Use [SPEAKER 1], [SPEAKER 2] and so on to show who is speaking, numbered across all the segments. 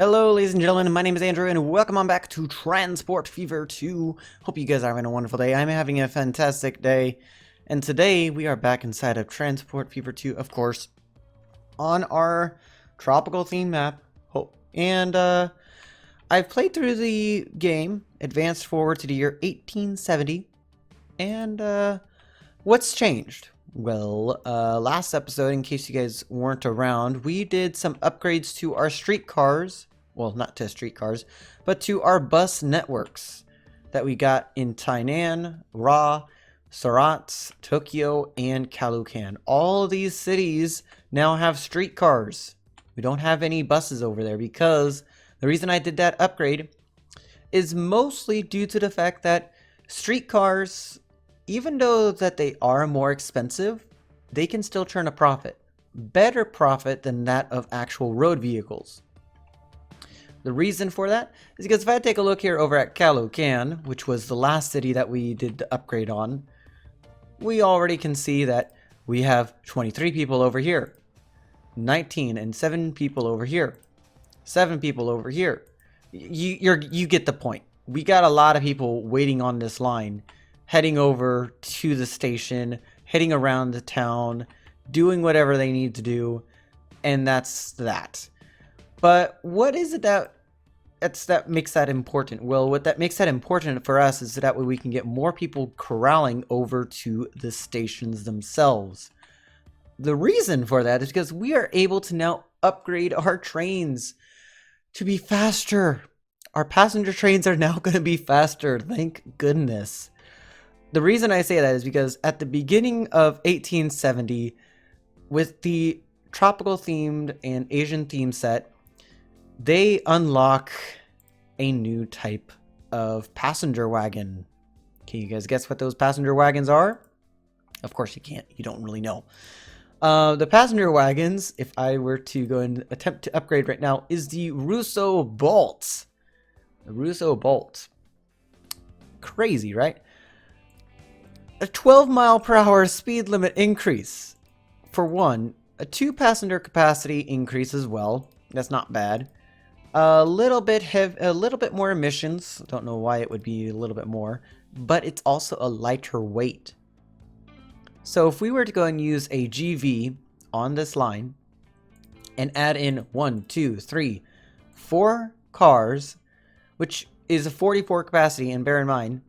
[SPEAKER 1] Hello, ladies and gentlemen. My name is Andrew, and welcome on back to Transport Fever 2. Hope you guys are having a wonderful day. I'm having a fantastic day, and today we are back inside of Transport Fever 2, of course, on our tropical theme map. And I've played through the game, advanced forward to the year 1870, and what's changed? Well, last episode, in case you guys weren't around, we did some upgrades to our streetcars. Well, not to streetcars, but to our bus networks that we got in Tainan, Ra, Surat, Tokyo, and Kalukan. All of these cities now have streetcars. We don't have any buses over there because the reason I did that upgrade is mostly due to the fact that streetcars, even though that they are more expensive, they can still turn a profit. Better profit than that of actual road vehicles. The reason for that is because if I take a look here over at Kalukan, which was the last city that we did the upgrade on, we already can see that we have 23 people over here, 19 and 7 people over here, 7 people over here. You get the point. We got a lot of people waiting on this line, heading over to the station, heading around the town, doing whatever they need to do, and that's that. But what is it that makes that important? Well, what that makes that important for us is that way we can get more people corralling over to the stations themselves. The reason for that is because we are able to now upgrade our trains to be faster. Our passenger trains are now going to be faster. Thank goodness. The reason I say that is because at the beginning of 1870, with the tropical themed and Asian theme set, they unlock a new type of passenger wagon. Can you guys guess what those passenger wagons are? Of course you can't. You don't really know. The passenger wagons, if I were to go and attempt to upgrade right now, is the Russo Bolt. The Russo Bolt. Crazy, right? A 12-mile-per-hour speed limit increase. For one, a 2-passenger capacity increase as well. That's not bad. A little bit more emissions. Don't know why it would be a little bit more, but it's also a lighter weight. So if we were to go and use a GV on this line and add in 1, 2, 3, 4 cars, which is a 44 capacity, and bear in mind,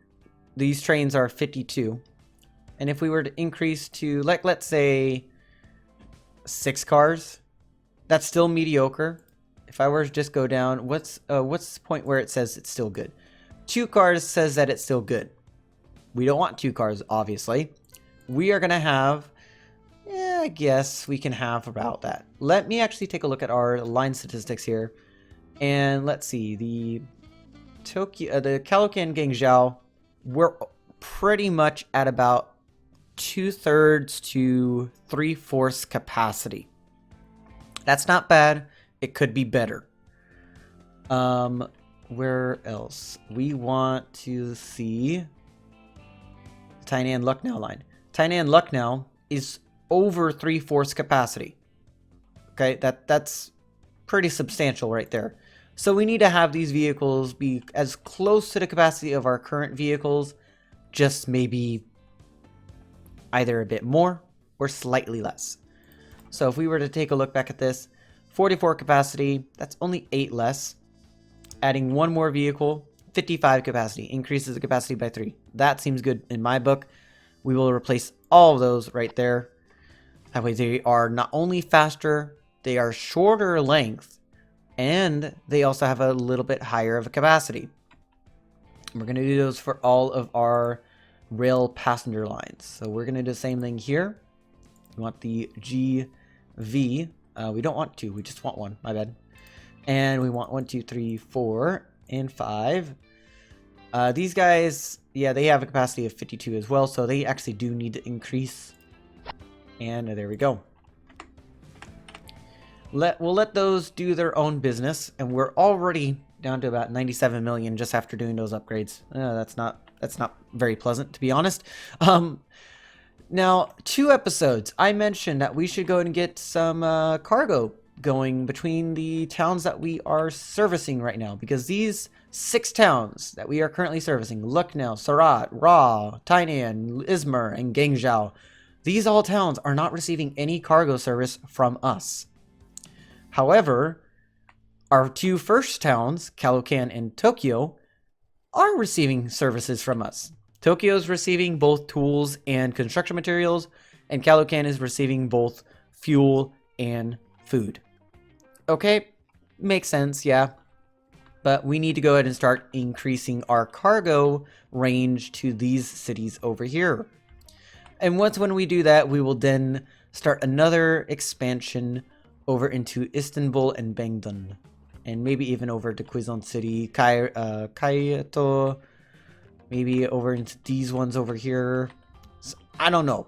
[SPEAKER 1] these trains are 52. And if we were to increase to, like, let's say 6 cars, that's still mediocre. If I were to just go down, what's the point where it says it's still good? 2 cars says that it's still good. We don't want 2 cars, obviously. We are going to have, I guess we can have about that. Let me actually take a look at our line statistics here. And let's see, the Kalukan Guangzhou, we're pretty much at about 2/3 to 3/4 capacity. That's not bad. It could be better. Where else? We want to see Tainan Lucknow line. Tainan Lucknow is over 3/4 capacity. Okay, that's pretty substantial right there. So we need to have these vehicles be as close to the capacity of our current vehicles, just maybe either a bit more or slightly less. So if we were to take a look back at this, 44 capacity, that's only 8 less. Adding 1 more vehicle, 55 capacity, increases the capacity by 3. That seems good in my book. We will replace all of those right there. That way they are not only faster, they are shorter length, and they also have a little bit higher of a capacity. And we're going to do those for all of our rail passenger lines. So we're going to do the same thing here. We want the GV. We don't want 2, we just want 1, my bad. And we want 1, 2, 3, 4, and 5. These guys, yeah, they have a capacity of 52 as well, so they actually do need to increase. And there we go. We'll let those do their own business, and we're already down to about 97 million just after doing those upgrades. That's not very pleasant, to be honest. Now, 2 episodes, I mentioned that we should go and get some cargo going between the towns that we are servicing right now, because these 6 towns that we are currently servicing, Lucknow, Sarat, Ra, Tainan, Izmir, and Guangzhou, these all towns are not receiving any cargo service from us. However, our 2 first towns, Calocan and Tokyo, are receiving services from us. Tokyo is receiving both tools and construction materials, and Calocan is receiving both fuel and food. Okay, makes sense, yeah. But we need to go ahead and start increasing our cargo range to these cities over here. And when we do that, we will then start another expansion over into Istanbul and Bangdan. And maybe even over to Quezon City, Kaito, maybe over into these ones over here. So, I don't know.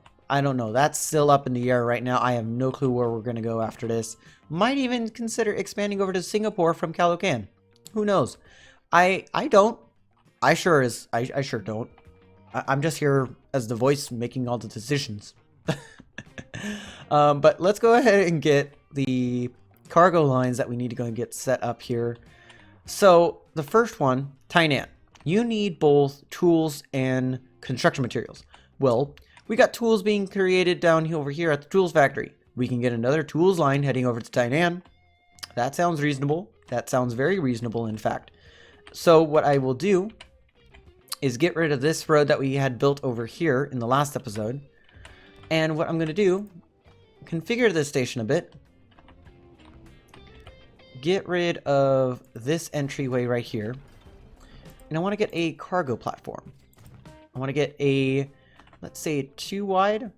[SPEAKER 1] That's still up in the air right now. I have no clue where we're going to go after this. Might even consider expanding over to Singapore from Calocan. Who knows? I don't. I sure don't. I'm just here as the voice making all the decisions. But let's go ahead and get the cargo lines that we need to go and get set up here. So the first one, Tainan. You need both tools and construction materials. Well, we got tools being created down here over here at the tools factory. We can get another tools line heading over to Tainan. That sounds reasonable. That sounds very reasonable, in fact. So what I will do is get rid of this road that we had built over here in the last episode. And what I'm going to do, configure this station a bit. Get rid of this entryway right here. And I want to get a cargo platform. I want to get a, let's say, 2 wide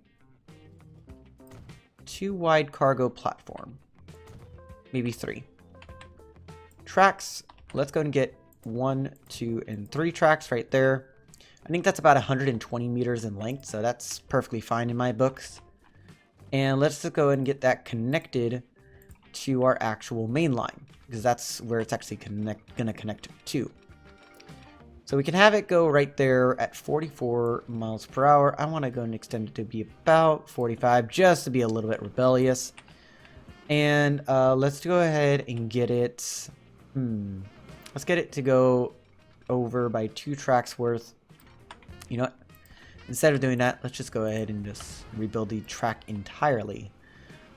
[SPEAKER 1] cargo platform. Maybe 3. Tracks, let's go and get 1, 2, and 3 tracks right there. I think that's about 120 meters in length, so that's perfectly fine in my books. And let's just go ahead and get that connected to our actual main line, because that's where it's actually gonna connect to. So we can have it go right there at 44 miles per hour. I want to go and extend it to be about 45, just to be a little bit rebellious. And let's go ahead and get it. Let's get it to go over by 2 tracks worth. You know what? Instead of doing that, let's just go ahead and just rebuild the track entirely.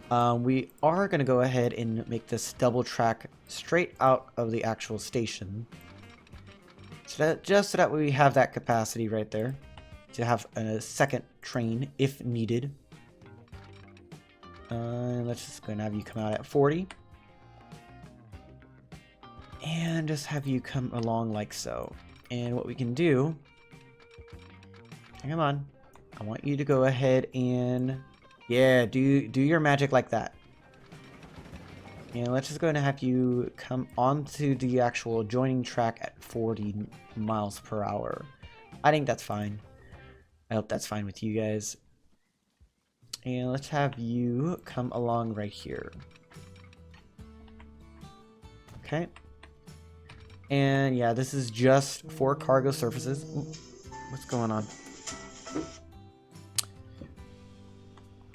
[SPEAKER 1] We are going to go ahead and make this double track straight out of the actual station. So just so that we have that capacity right there to have a second train if needed. Let's just go and have you come out at 40. And just have you come along like so. And what we can do... Come on. I want you to go ahead and... Yeah, do your magic like that. And let's just go ahead and have you come onto the actual joining track at 40 miles per hour. I think that's fine. I hope that's fine with you guys. And let's have you come along right here. Okay. And yeah, this is just for cargo services. Ooh, what's going on?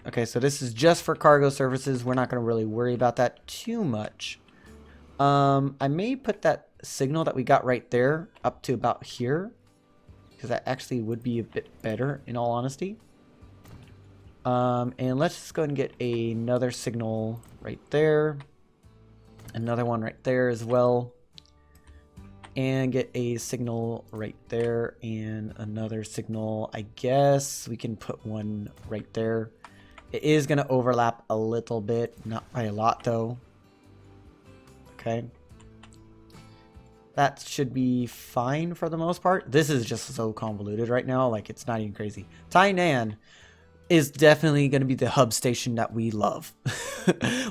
[SPEAKER 1] Okay, so this is just for cargo services. We're not going to really worry about that too much. I may put that signal that we got right there up to about here, because that actually would be a bit better, in all honesty. And let's just go ahead and get another signal right there. Another one right there as well. And get a signal right there. And another signal. I guess we can put one right there. It is going to overlap a little bit. Not by a lot, though. Okay. That should be fine for the most part. This is just so convoluted right now. Like, it's not even crazy. Tainan is definitely going to be the hub station that we love.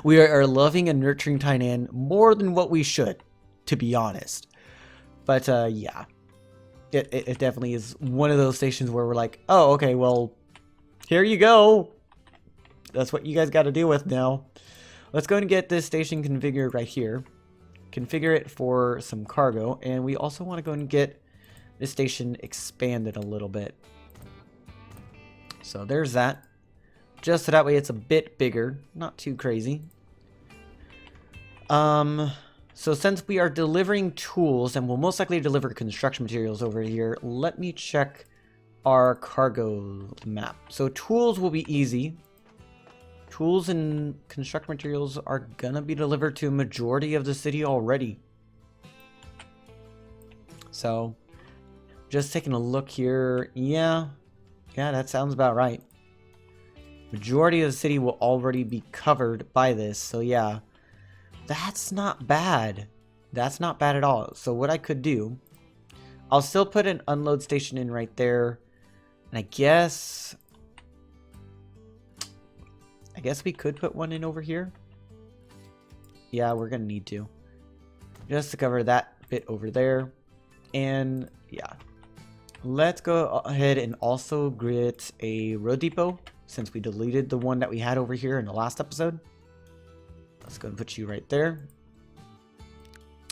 [SPEAKER 1] We are loving and nurturing Tainan more than what we should, to be honest. But yeah, it definitely is one of those stations where we're like, oh, okay, well, here you go. That's what you guys got to deal with now. Let's go and get this station configured right here. Configure it for some cargo. And we also want to go and get this station expanded a little bit. So there's that. Just so that way it's a bit bigger. Not too crazy. So since we are delivering tools and we'll most likely deliver construction materials over here, let me check our cargo map. So tools will be easy. Tools and construction materials are gonna be delivered to a majority of the city already. So just taking a look here. Yeah, that sounds about right. Majority of the city will already be covered by this. So yeah, that's not bad. That's not bad at all. So what I could do, I'll still put an unload station in right there. And I guess we could put one in over here. Yeah, we're going to need to. Just to cover that bit over there. And yeah. Let's go ahead and also get a road depot, since we deleted the one that we had over here in the last episode. Let's go and put you right there.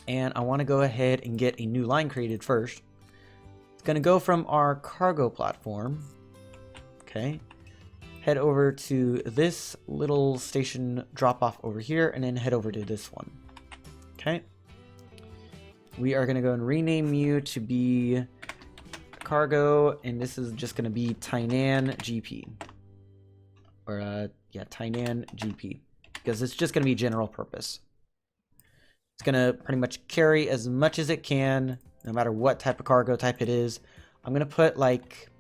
[SPEAKER 1] And I want to go ahead and get a new line created first. It's going to go from our cargo platform. Okay. Head over to this little station drop off over here, and then head over to this one. Okay. We are going to go and rename you to be cargo, and this is just going to be Tainan GP. Or, yeah, Tainan GP. Because it's just going to be general purpose. It's going to pretty much carry as much as it can, no matter what type of cargo type it is. I'm going to put like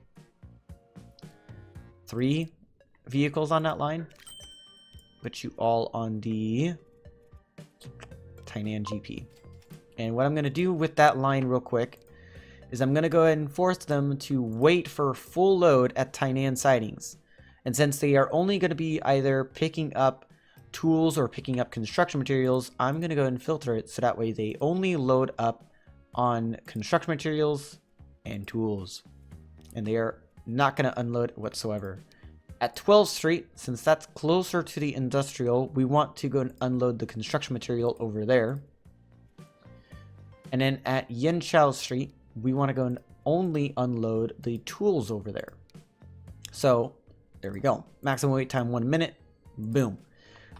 [SPEAKER 1] 3 vehicles on that line. Put you all on the Tainan GP. And what I'm going to do with that line real quick is I'm going to go ahead and force them to wait for full load at Tainan sidings. And since they are only going to be either picking up tools or picking up construction materials, I'm going to go ahead and filter it so that way they only load up on construction materials and tools. And they are not going to unload whatsoever. At 12th Street, since that's closer to the industrial, we want to go and unload the construction material over there. And then at Yenchao Street, we want to go and only unload the tools over there. So there we go. Maximum wait time 1 minute. Boom.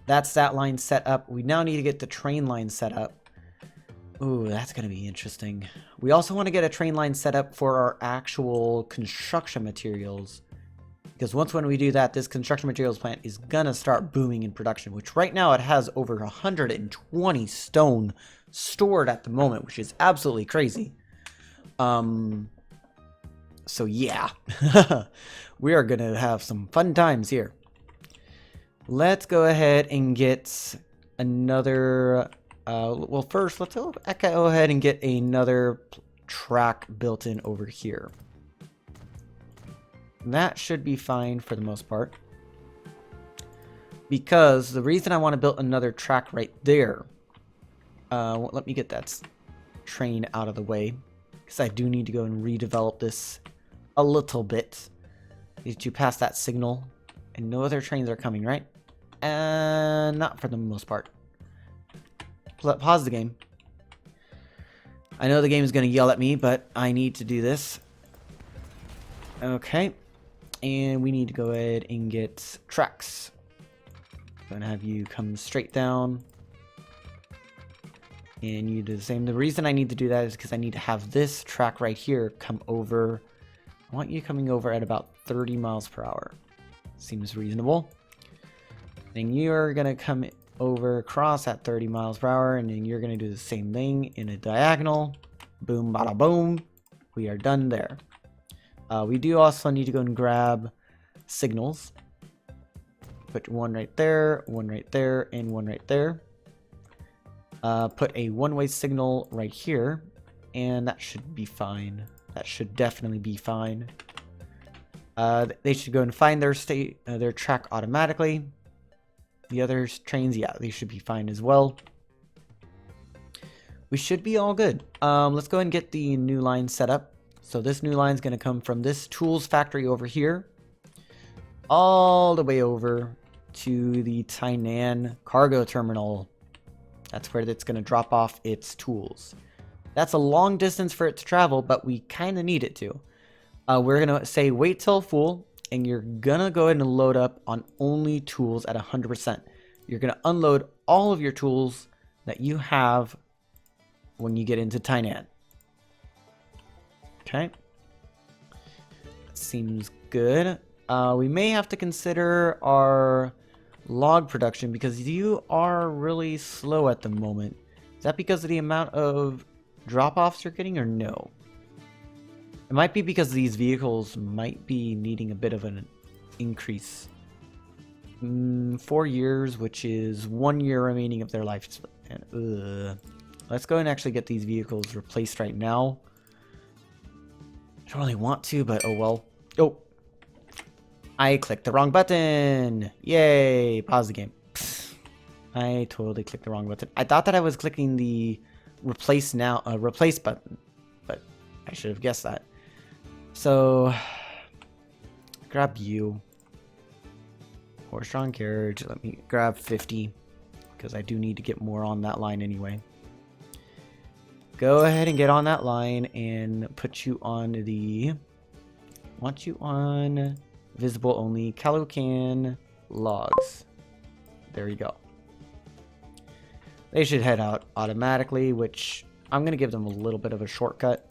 [SPEAKER 1] That's that line set up. We now need to get the train line set up. Ooh, that's going to be interesting. We also want to get a train line set up for our actual construction materials. Because when we do that, this construction materials plant is going to start booming in production. Which right now it has over 120 stone stored at the moment, which is absolutely crazy. So yeah, we are going to have some fun times here. Let's go ahead and get another, well first, let's go ahead and get another track built in over here. That should be fine for the most part. Because the reason I want to build another track right there, let me get that train out of the way. Because I do need to go and redevelop this a little bit. Need to pass that signal. And no other trains are coming, right? Not for the most part. Pause the game. I know the game is going to yell at me, but I need to do this. Okay. And we need to go ahead and get tracks. I'm going to have you come straight down. And you do the same. The reason I need to do that is because I need to have this track right here come over. I want you coming over at about 30 miles per hour. Seems reasonable. Then you're going to come over across at 30 miles per hour. And then you're going to do the same thing in a diagonal. Boom, bada boom. We are done there. We do also need to go and grab signals. Put one right there, and one right there. Put a one-way signal right here, and that should be fine. That should definitely be fine. They should go and find their track automatically. The other trains, yeah, they should be fine as well. We should be all good. Let's go and get the new line set up. So this new line is going to come from this tools factory over here, all the way over to the Tainan cargo terminal. That's where it's going to drop off its tools. That's a long distance for it to travel, but we kind of need it to. We're going to say wait till full, and you're going to go ahead and load up on only tools at 100%. You're going to unload all of your tools that you have when you get into Tainan. Okay. Seems good. We may have to consider our log production because you are really slow at the moment. Is that because of the amount of drop-offs you're getting, or no? It might be because these vehicles might be needing a bit of an increase. 4 years, which is 1 year remaining of their lifespan. Let's go and actually get these vehicles replaced right now. I don't really want to, but oh well. Oh, I clicked the wrong button. Yay! Pause the game. Psst. I totally clicked the wrong button. I thought that I was clicking the replace button, but I should have guessed that. So, grab you. Horse-drawn carriage. Let me grab 50 because I do need to get more on that line anyway. Go ahead and get on that line and put you on the... want you on visible only Calocan logs. There you go. They should head out automatically, which I'm going to give them a little bit of a shortcut.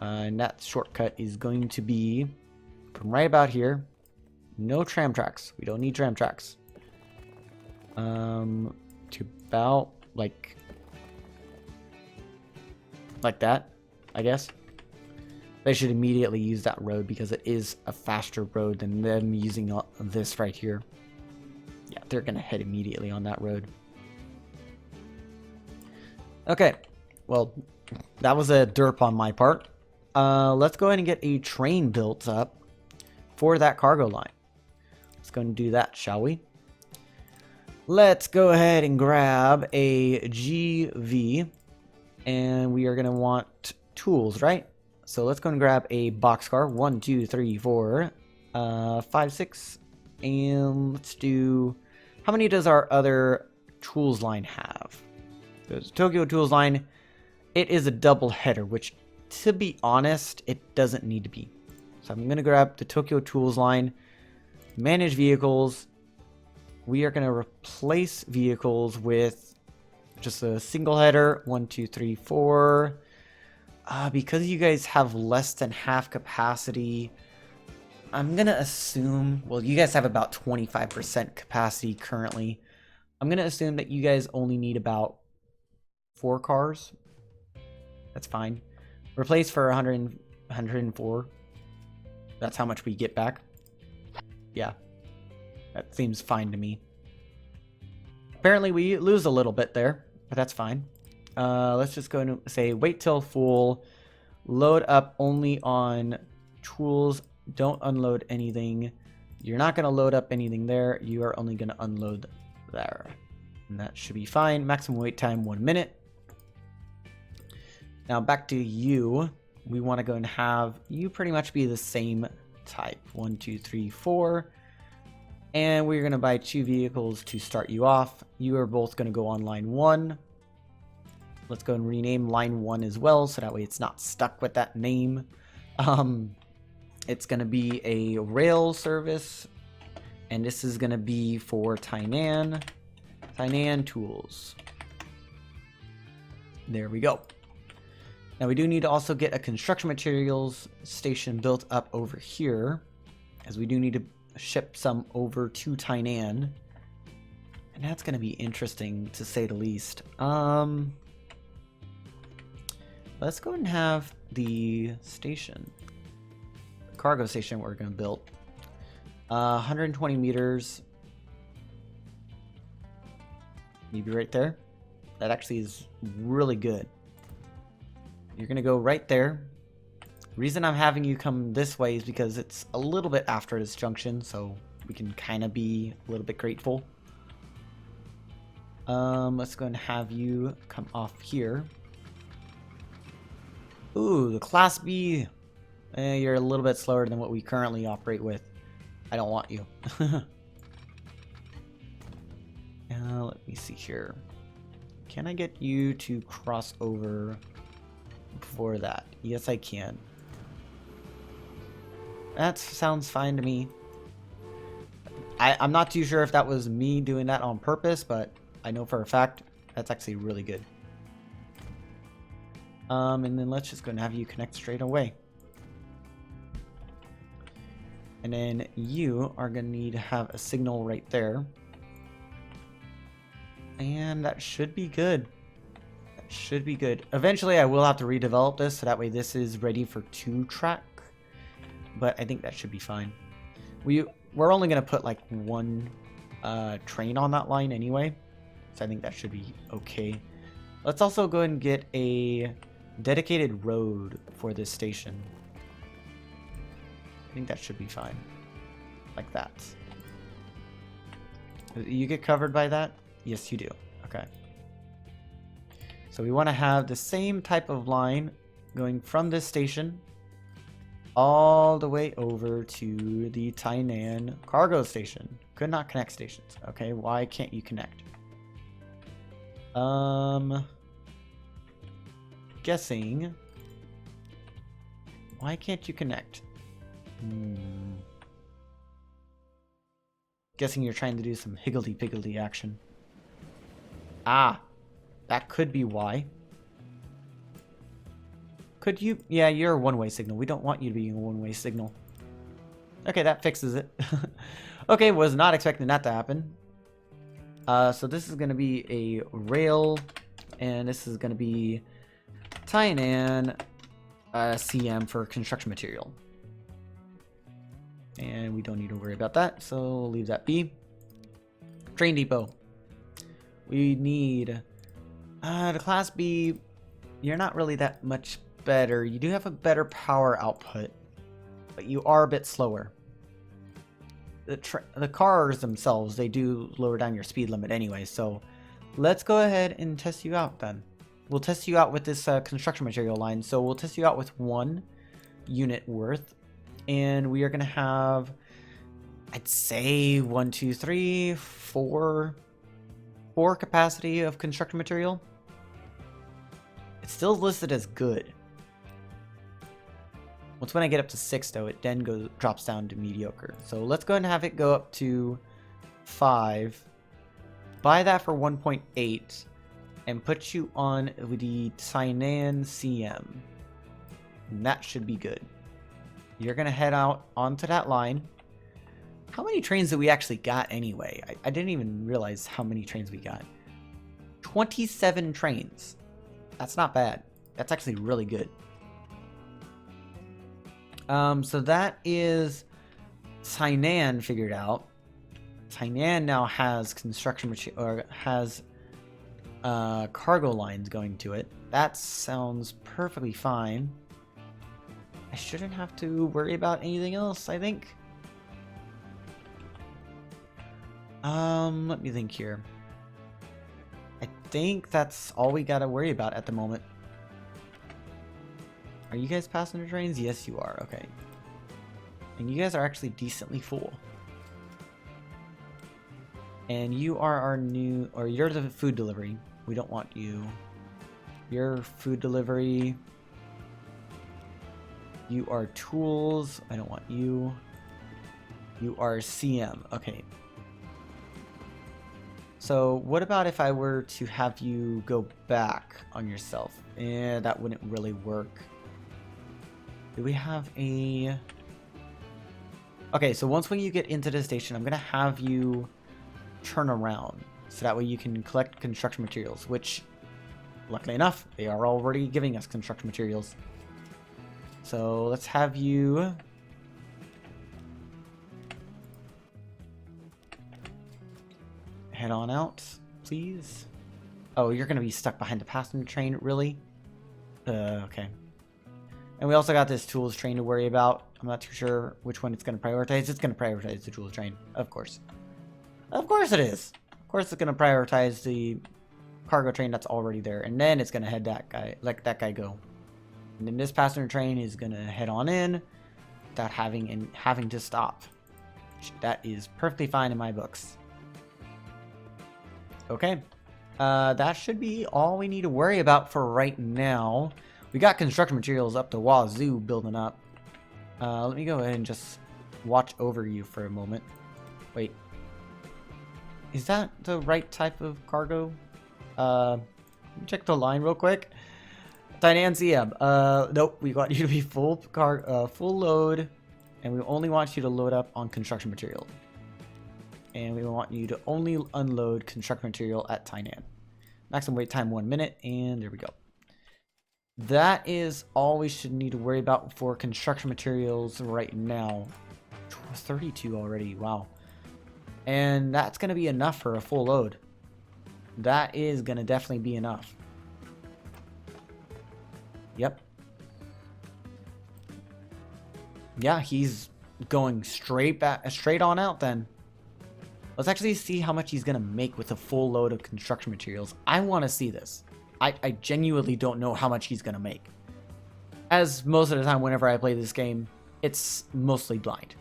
[SPEAKER 1] And that shortcut is going to be from right about here. No tram tracks. We don't need tram tracks. To about like that, I guess. They should immediately use that road because it is a faster road than them using this right here. Yeah, they're gonna head immediately on that road. Okay, well, that was a derp on my part. Let's go ahead and get a train built up for that cargo line. Let's go and do that, shall we? Let's go ahead and grab a GV, and we are gonna want tools, right? So let's go and grab a boxcar. 1, 2, 3, 4, 5, 6, and let's do. How many does our other tools line have? There's Tokyo tools line. It is a double header, which, to be honest, it doesn't need to be. So I'm gonna grab the Tokyo tools line. Manage vehicles. We are gonna replace vehicles with just a single header. 1, 2, 3, 4. Because you guys have less than half capacity, I'm gonna assume, well, you guys have about 25% capacity currently. I'm gonna assume that you guys only need about 4 cars. That's fine. Replace for 104. That's how much we get back. Yeah, that seems fine to me. Apparently we lose a little bit there, but that's fine. Let's just go and say wait till full, load up only on tools, don't unload anything. You're not going to load up anything there, you are only going to unload there, and that should be fine. Maximum wait time 1 minute. Now back to you. We want to go and have you pretty much be the same type. 1, 2, 3, 4, and we're going to buy 2 vehicles to start you off. You are both going to go on line 1. Let's go and rename line 1 as well, so that way it's not stuck with that name. It's going to be a rail service, and this is going to be for Tainan tools. There we go. Now we do need to also get a construction materials station built up over here, as we do need to ship some over to Tainan, and that's going to be interesting to say the least. Let's go and have the station, the cargo station we're going to build. 120 meters. Maybe right there. That actually is really good. You're going to go right there. Reason I'm having you come this way is because it's a little bit after this junction, so we can kind of be a little bit grateful. Let's go and have you come off here. Ooh, the Class B. You're a little bit slower than what we currently operate with. I don't want you. Let me see here. Can I get you to cross over before that? Yes, I can. That sounds fine to me. I'm not too sure if that was me doing that on purpose, but I know for a fact that's actually really good. And then let's just go and have you connect straight away. And then you are going to need to have a signal right there. And that should be good. That should be good. Eventually I will have to redevelop this so that way this is ready for 2-track. But I think that should be fine. We're only going to put like 1 train on that line anyway. So I think that should be okay. Let's also go ahead and get a dedicated road for this station. I think that should be fine. Like that. You get covered by that? Yes, you do. Okay. So we want to have the same type of line going from this station all the way over to the Tainan cargo station. Could not connect stations. Okay, why can't you connect? Guessing. Why can't you connect? Guessing you're trying to do some higgledy-piggledy action. Ah, that could be why. Could you? Yeah, you're a one-way signal. We don't want you to be a one-way signal. Okay, that fixes it. Okay, was not expecting that to happen. So this is going to be a rail, and this is going to be Tainan CM for construction material. And we don't need to worry about that, so we'll leave that be. Train depot. We need the Class B. You're not really that much better. You do have a better power output, but you are a bit slower. The cars themselves, they do lower down your speed limit anyway, so let's go ahead and test you out then. We'll test you out with this construction material line. So we'll test you out with 1 unit worth, and we are going to have, I'd say 1, 2, 3, 4 capacity of construction material. It's still listed as good. Once when I get up to 6 though, it then drops down to mediocre. So let's go ahead and have it go up to 5. Buy that for 1.8 and put you on the Tainan CM. And that should be good. You're going to head out onto that line. How many trains did we actually got anyway? I didn't even realize how many trains we got. 27 trains. That's not bad. That's actually really good. So that is Tainan figured out. Tainan now has construction material, or has cargo lines going to it. That sounds perfectly fine. I shouldn't have to worry about anything else, I think. Let me think here. I think that's all we gotta worry about at the moment. Are you guys passenger trains? Yes, you are. Okay. And you guys are actually decently full. And you are our new, or you're the food delivery. We don't want you. You're food delivery. You are tools. I don't want you. You are CM. Okay. So what about if I were to have you go back on yourself? That wouldn't really work. Do we have a... Okay, so once when you get into the station, I'm going to have you turn around. So that way you can collect construction materials, which, luckily enough, they are already giving us construction materials. So let's have you... head on out, please. Oh, you're going to be stuck behind the passenger train, really? Okay. And we also got this tools train to worry about. I'm not too sure which one it's going to prioritize. It's going to prioritize the tools train, of course. Of course it is. Of course it's going to prioritize the cargo train that's already there. And then it's going to head that guy, let that guy go. And then this passenger train is going to head on in without having to stop. That is perfectly fine in my books. Okay. That should be all we need to worry about for right now. We got construction materials up to wazoo building up. Let me go ahead and just watch over you for a moment. Wait. Is that the right type of cargo? Check the line real quick. Tainan CM. Nope. We want you to be full load, and we only want you to load up on construction material. And we want you to only unload construction material at Tainan. Maximum wait time 1 minute, and there we go. That is all we should need to worry about for construction materials right now. 32 already. Wow. And that's going to be enough for a full load. That is going to definitely be enough. Yep. Yeah, he's going straight on out then. Let's actually see how much he's going to make with a full load of construction materials. I want to see this. I genuinely don't know how much he's going to make. As most of the time whenever I play this game, it's mostly blind.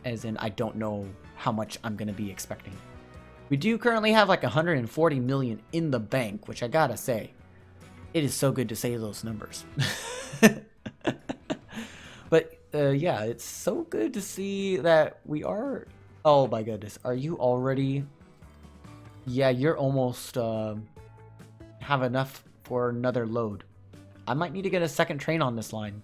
[SPEAKER 1] As in, I don't know how much I'm going to be expecting. We do currently have like 140 million in the bank, which I gotta say, it is so good to say those numbers. But yeah, it's so good to see that we are... Oh my goodness, are you already... Yeah, you're almost have enough for another load. I might need to get a second train on this line.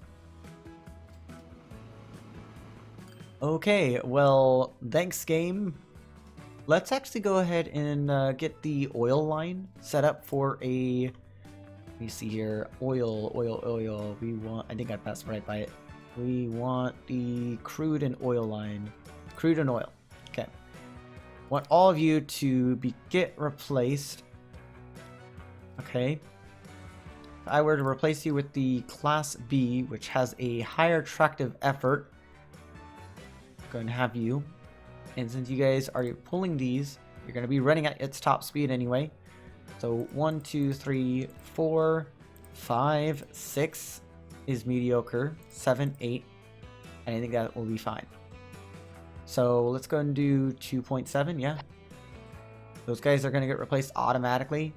[SPEAKER 1] Okay, well, thanks game. Let's actually go ahead and get the oil line set up for a... Let me see here. Oil. We want... I think I passed right by it. We want the crude and oil line. Crude and oil. Okay. Want all of you to get replaced. Okay. If I were to replace you with the Class B, which has a higher tractive effort, going to have you, and since you guys are pulling these, you're going to be running at its top speed anyway. So 1 2 3 4 5 6 is mediocre, 7 8, and I think that will be fine. So let's go and do 2.7. Yeah, those guys are going to get replaced automatically.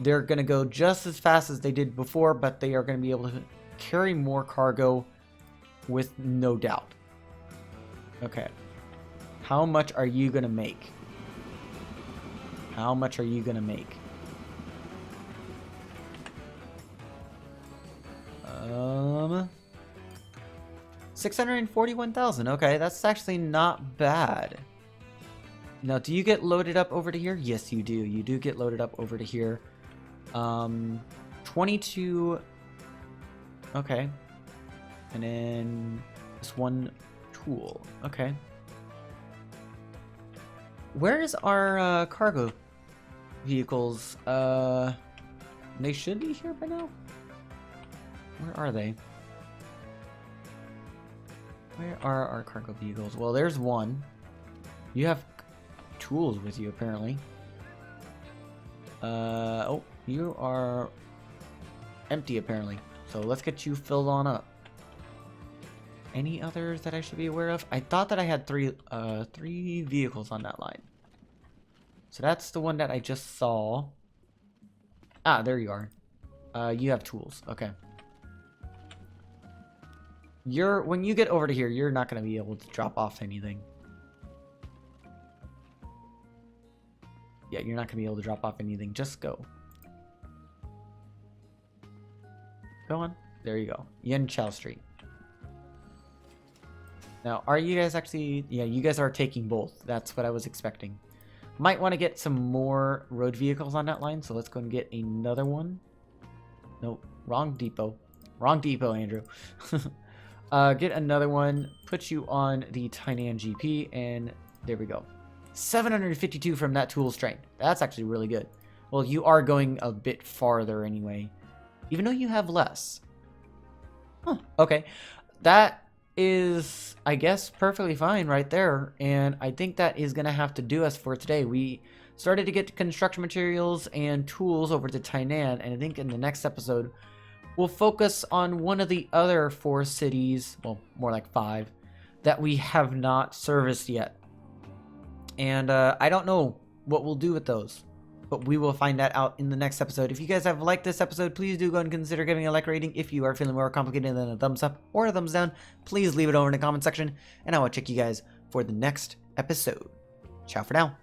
[SPEAKER 1] They're going to go just as fast as they did before, but they are going to be able to carry more cargo with no doubt. Okay. How much are you going to make? How much are you going to make? 641,000. Okay, that's actually not bad. Now, do you get loaded up over to here? Yes, you do. You do get loaded up over to here. 22. Okay. And then this one tool. Okay. Where is our cargo vehicles? They should be here by now. Where are they? Where are our cargo vehicles? Well, there's one. You have tools with you, apparently. Oh, you are empty, apparently. So let's get you filled on up. Any others that I should be aware of? I thought that I had three vehicles on that line. So that's the one that I just saw. Ah, there you are. You have tools. Okay. When you get over to here, you're not going to be able to drop off anything. Yeah, you're not going to be able to drop off anything. Just go. Go on. There you go. Yen Chao Street. Now, are you guys actually... Yeah, you guys are taking both. That's what I was expecting. Might want to get some more road vehicles on that line, so let's go and get another one. Nope. Wrong depot. Wrong depot, Andrew. Get another one. Put you on the Tainan GP, and there we go. 752 from that tools train. That's actually really good. Well, you are going a bit farther anyway, even though you have less. Huh. Okay. That is, I guess, perfectly fine right there. And I think that is going to have to do us for today. We started to get construction materials and tools over to Tainan, and I think in the next episode, we'll focus on one of the other 4 cities, well, more like 5, that we have not serviced yet. And I don't know what we'll do with those, but we will find that out in the next episode. If you guys have liked this episode, please do go and consider giving a like rating. If you are feeling more complicated than a thumbs up or a thumbs down, please leave it over in the comment section, and I will check you guys for the next episode. Ciao for now.